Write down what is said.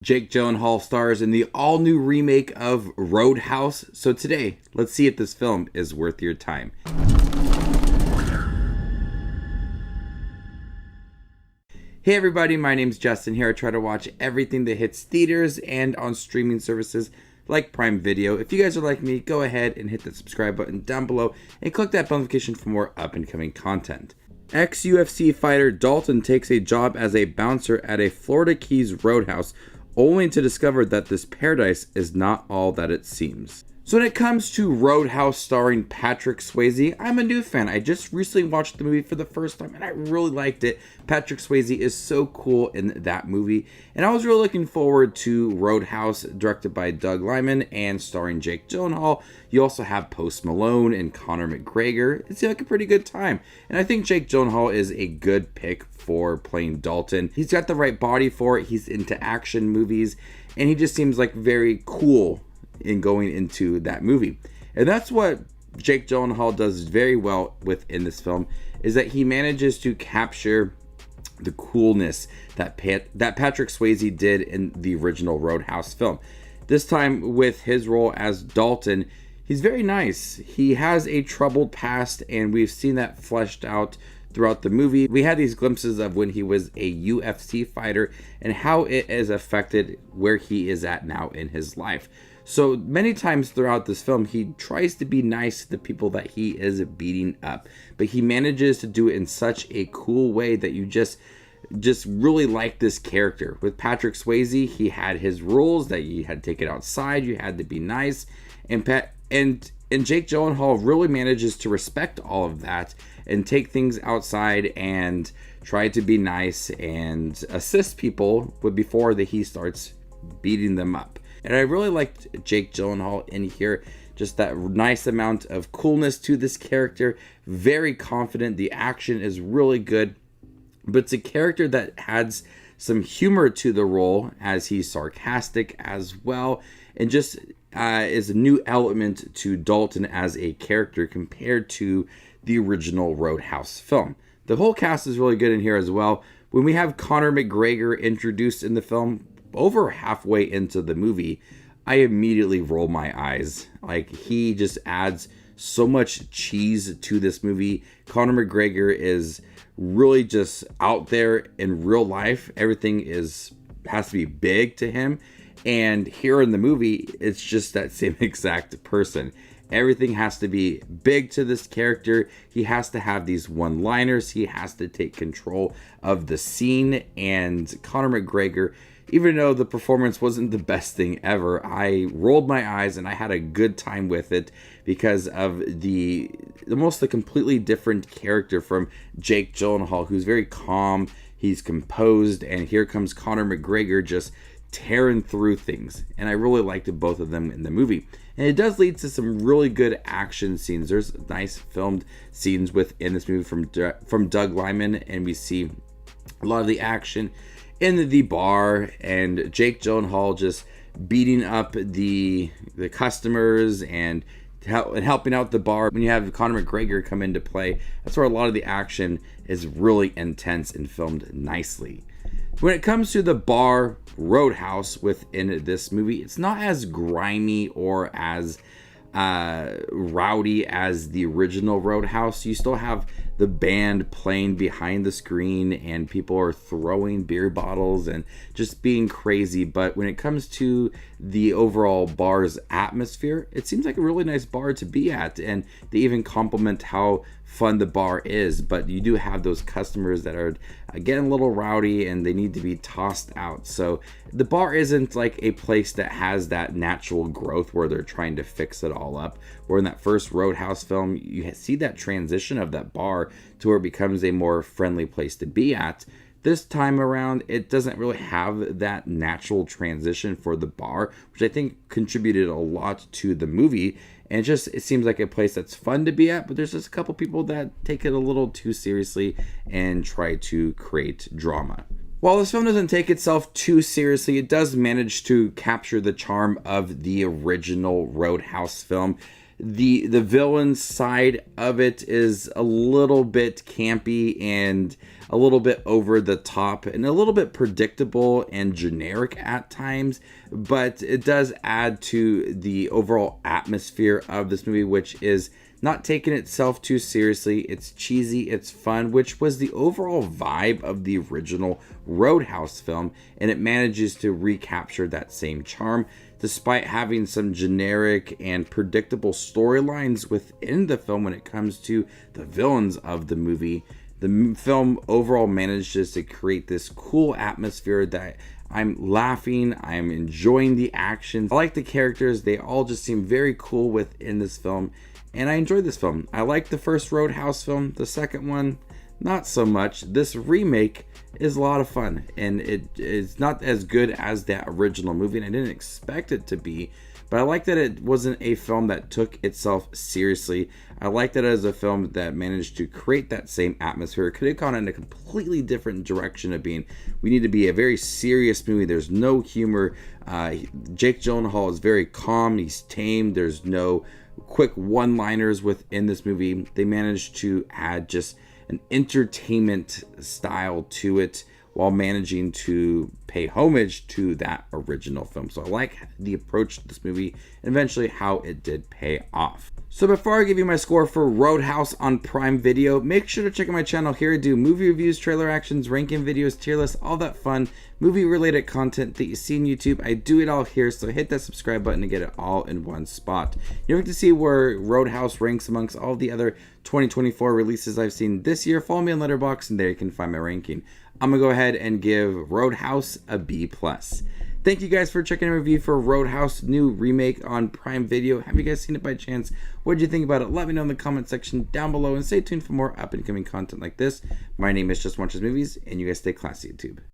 Jake Gyllenhaal stars in the all-new remake of Roadhouse. So today, let's see if this film is worth your time. Hey everybody, my name's Justin here. I try to watch everything that hits theaters and on streaming services like Prime Video. If you guys are like me, go ahead and hit the subscribe button down below and click that bell notification for more up-and-coming content. Ex-UFC fighter Dalton takes a job as a bouncer at a Florida Keys roadhouse, only to discover that this paradise is not all that it seems. So when it comes to Roadhouse starring Patrick Swayze, I'm a new fan. I just recently watched the movie for the first time and I really liked it. Patrick Swayze is so cool in that movie. And I was really looking forward to Roadhouse, directed by Doug Liman and starring Jake Gyllenhaal. You also have Post Malone and Conor McGregor. It seemed like a pretty good time. And I think Jake Gyllenhaal is a good pick for playing Dalton. He's got the right body for it. He's into action movies and he just seems like very cool in going into that movie. And that's what Jake Gyllenhaal does very well within this film, is that he manages to capture the coolness that Patrick Swayze did in the original Roadhouse film. This time with his role as Dalton, he's very nice. He has a troubled past and we've seen that fleshed out throughout the movie. We had these glimpses of when he was a UFC fighter and how it has affected where he is at now in his life. So many times throughout this film, he tries to be nice to the people that he is beating up, but he manages to do it in such a cool way that you just really like this character. With Patrick Swayze, he had his rules that you had to take it outside, you had to be nice, and Jake Gyllenhaal really manages to respect all of that and take things outside and try to be nice and assist people before that he starts beating them up. And I really liked Jake Gyllenhaal in here. Just that nice amount of coolness to this character. Very confident. The action is really good. But it's a character that adds some humor to the role as he's sarcastic as well. And just is a new element to Dalton as a character compared to the original Roadhouse film. The whole cast is really good in here as well. When we have Conor McGregor introduced in the film, over halfway into the movie, I immediately roll my eyes. Like, he just adds so much cheese to this movie. Conor McGregor is really just out there in real life. Everything has to be big to him. And here in the movie, it's just that same exact person. Everything has to be big to this character. He has to have these one-liners. He has to take control of the scene. And Conor McGregor, even though the performance wasn't the best thing ever, I rolled my eyes and I had a good time with it because of the completely different character from Jake Gyllenhaal, who's very calm, he's composed, and here comes Conor McGregor just tearing through things. And I really liked both of them in the movie. And it does lead to some really good action scenes. There's nice filmed scenes within this movie from Doug Liman, and we see a lot of the action in the bar and Jake Gyllenhaal just beating up the customers and helping out the bar. When you have Conor McGregor come into play, that's where a lot of the action is really intense and filmed nicely. When it comes to the bar Roadhouse within this movie, it's not as grimy or as rowdy as the original Roadhouse. You still have the band playing behind the screen and people are throwing beer bottles and just being crazy. But when it comes to the overall bar's atmosphere, it seems like a really nice bar to be at, and they even compliment how fun the bar is. But you do have those customers that are getting a little rowdy and they need to be tossed out. So the bar isn't like a place that has that natural growth where they're trying to fix it all up. Where in that first Roadhouse film, you see that transition of that bar to where it becomes a more friendly place to be at. This time around, it doesn't really have that natural transition for the bar, which I think contributed a lot to the movie. And it seems like a place that's fun to be at, but there's just a couple people that take it a little too seriously and try to create drama. While this film doesn't take itself too seriously, it does manage to capture the charm of the original Roadhouse film. The villain side of it is a little bit campy and a little bit over the top and a little bit predictable and generic at times, but it does add to the overall atmosphere of this movie, which is not taking itself too seriously. It's cheesy, it's fun, which was the overall vibe of the original Roadhouse film, and it manages to recapture that same charm despite having some generic and predictable storylines within the film when it comes to the villains of the movie. The film overall manages to create this cool atmosphere that I'm laughing, I'm enjoying the action. I like the characters, they all just seem very cool within this film, and I enjoyed this film. I like the first Roadhouse film, the second one, not so much. This remake is a lot of fun, and it is not as good as that original movie, and I didn't expect it to be, but I like that it wasn't a film that took itself seriously. I like that as a film that managed to create that same atmosphere. It could have gone in a completely different direction of being, we need to be a very serious movie. There's no humor. Jake Gyllenhaal is very calm, he's tame, there's no quick one-liners within this movie. They managed to add just an entertainment style to it while managing to pay homage to that original film. So I like the approach to this movie and eventually how it did pay off. So before I give you my score for Roadhouse on Prime Video, make sure to check out my channel. Here I do movie reviews, trailer reactions, ranking videos, tier lists, all that fun movie related content that you see on YouTube. I do it all here, so hit that subscribe button to get it all in one spot. You don't get to see where Roadhouse ranks amongst all the other 2024 releases I've seen this year. Follow me on Letterboxd and there you can find my ranking. I'm gonna go ahead and give Roadhouse a B+. Thank you guys for checking a review for Roadhouse, new remake on Prime Video. Have you guys seen it by chance? What did you think about it? Let me know in the comment section down below, and stay tuned for more up and coming content like this. My name is Just Watches Movies, and you guys stay classy, YouTube.